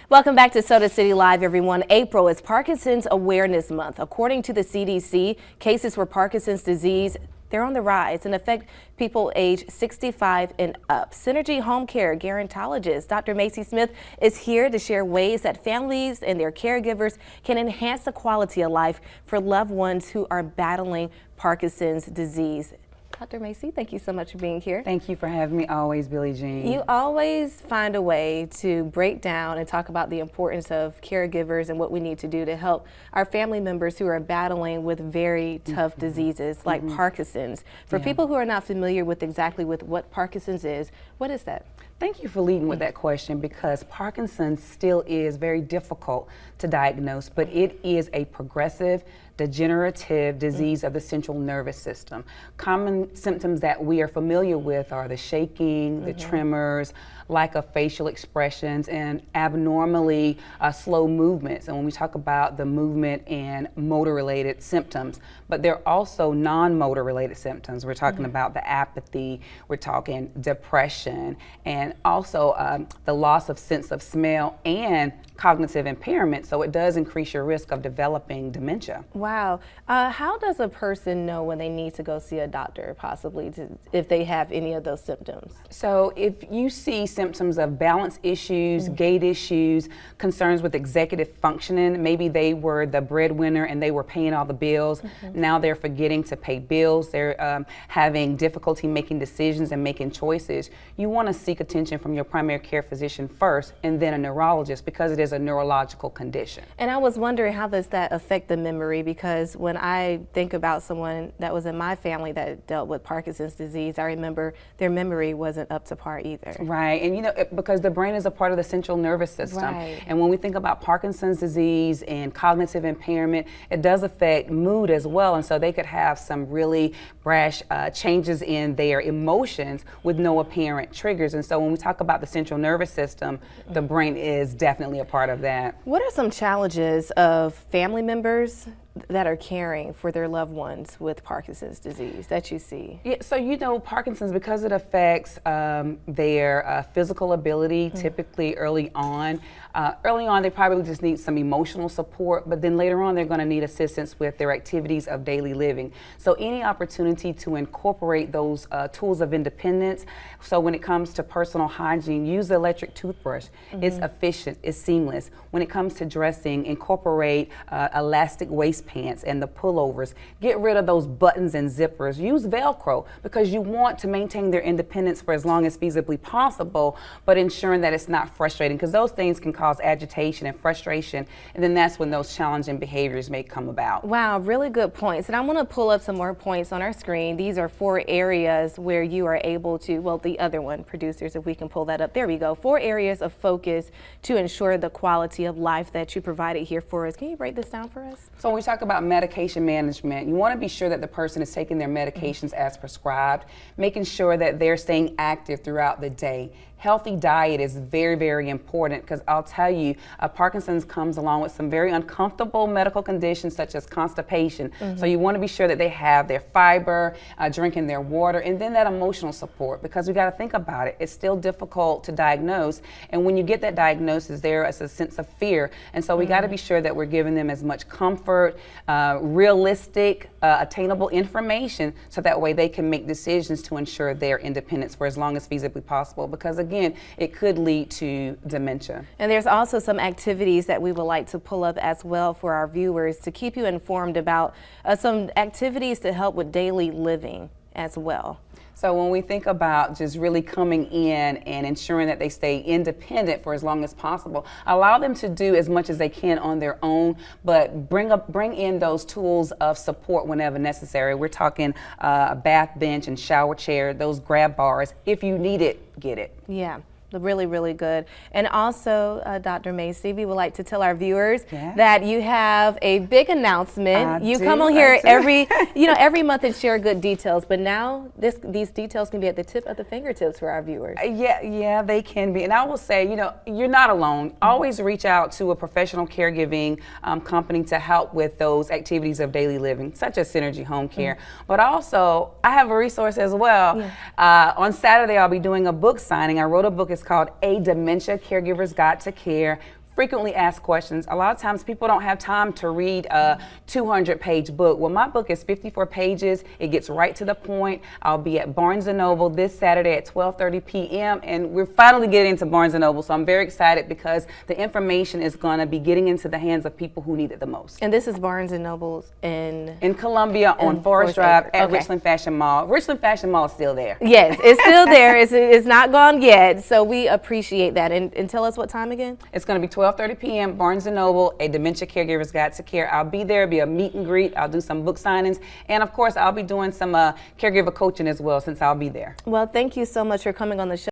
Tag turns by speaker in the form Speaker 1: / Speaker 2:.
Speaker 1: Welcome back to Soda City Live, everyone. April is Parkinson's Awareness Month. According to the CDC, cases for Parkinson's disease, they're on the rise and affect people age 65 and up. Synergy Home Care gerontologist Dr. Macy Smith is here to share ways that families and their caregivers can enhance the quality of life for loved ones who are battling Parkinson's disease. Dr. Macy, thank you so much for being here.
Speaker 2: Thank you for having me always, Billie Jean.
Speaker 1: You always find a way to break down and talk about the importance of caregivers and what we need to do to help our family members who are battling with very tough diseases like Parkinson's. For people who are not familiar with exactly what Parkinson's is, what is that?
Speaker 2: Thank you for leading with that question, because Parkinson's still is very difficult to diagnose, but it is a progressive degenerative disease of the central nervous system. Common symptoms that we are familiar with are the shaking, the tremors, lack of facial expressions, and abnormally slow movements. And when we talk about the movement and motor related symptoms, but there are also non-motor related symptoms. We're talking about the apathy, we're talking depression, and also the loss of sense of smell and cognitive impairment. So it does increase your risk of developing dementia.
Speaker 1: Wow. How does a person know when they need to go see a doctor, possibly, if they have any of those symptoms?
Speaker 2: So if you see symptoms of balance issues, gait issues, concerns with executive functioning, maybe they were the breadwinner and they were paying all the bills. Now they're forgetting to pay bills. They're having difficulty making decisions and making choices. You want to seek attention from your primary care physician first, and then a neurologist, because it is a neurological condition.
Speaker 1: And I was wondering, how does that affect the memory? Because when I think about someone that was in my family that dealt with Parkinson's disease, I remember their memory wasn't up to par either.
Speaker 2: Right, and you know, because the brain is a part of the central nervous system.
Speaker 1: Right.
Speaker 2: And when we think about Parkinson's disease and cognitive impairment, it does affect mood as well. And so they could have some really brash changes in their emotions with no apparent triggers. And so when we talk about the central nervous system, the brain is definitely a part of that.
Speaker 1: What are some challenges of family members that are caring for their loved ones with Parkinson's disease that you see?
Speaker 2: Yeah, so you know, Parkinson's, because it affects their physical ability, typically early on. Early on, they probably just need some emotional support, but then later on, they're going to need assistance with their activities of daily living. So any opportunity to incorporate those tools of independence. So when it comes to personal hygiene, use the electric toothbrush. It's efficient, it's seamless. When it comes to dressing, incorporate elastic waist pants and the pullovers. Get rid of those buttons and zippers. Use Velcro, because you want to maintain their independence for as long as feasibly possible, but ensuring that it's not frustrating, because those things can cause agitation and frustration, and then that's when those challenging behaviors may come about.
Speaker 1: Wow, really good points. And I want to pull up some more points on our screen. These are 4 areas where you are able to, well, the other one, producers, if we can pull that up. There we go. 4 areas of focus to ensure the quality of life that you provided here for us. Can you break this down for us?
Speaker 2: So when we talk about medication management, you want to be sure that the person is taking their medications as prescribed, making sure that they're staying active throughout the day. Healthy diet is very, very important, because I'll tell you, Parkinson's comes along with some very uncomfortable medical conditions such as constipation. So you want to be sure that they have their fiber, drinking their water, and then that emotional support, because we got to think about it. It's still difficult to diagnose, and when you get that diagnosis, there is a sense of fear, and so we got to be sure that we're giving them as much comfort, realistic, attainable information, so that way they can make decisions to ensure their independence for as long as feasibly possible, because again, it could lead to dementia.
Speaker 1: And there's also some activities that we would like to pull up as well for our viewers to keep you informed about some activities to help with daily living as well.
Speaker 2: So when we think about just really coming in and ensuring that they stay independent for as long as possible, allow them to do as much as they can on their own, but bring in those tools of support whenever necessary. We're talking a bath bench and shower chair, those grab bars. If you need it, get it.
Speaker 1: Yeah. Really, really good. And also, Dr. Macy, we would like to tell our viewers that you have a big announcement. You come on here every month and share good details, but now these details can be at the tip of the fingertips for our viewers.
Speaker 2: Yeah, they can be. And I will say, you know, you're not alone. Always reach out to a professional caregiving company to help with those activities of daily living, such as Synergy Home Care. But also, I have a resource as well. On Saturday, I'll be doing a book signing. I wrote a book. It's called A Dementia Caregiver's Guide to Care. frequently asked questions. A lot of times people don't have time to read a 200-page book. Well, my book is 54 pages. It gets right to the point. I'll be at Barnes & Noble this Saturday at 12:30 p.m. and we're finally getting into Barnes & Noble, so I'm very excited because the information is going to be getting into the hands of people who need it the most.
Speaker 1: And this is Barnes & Noble's in
Speaker 2: Columbia on Forest Drive
Speaker 1: Acre.
Speaker 2: at
Speaker 1: Okay.
Speaker 2: Richland Fashion Mall. Richland Fashion Mall is still there.
Speaker 1: Yes, it's still there. It's not gone yet. So we appreciate that. And tell us what time again?
Speaker 2: It's going to be 12:30 p.m. Barnes & Noble, A Dementia Caregiver's Guide to Care. I'll be there. It'll be a meet and greet. I'll do some book signings. And, of course, I'll be doing some caregiver coaching as well since I'll be there.
Speaker 1: Well, thank you so much for coming on the show.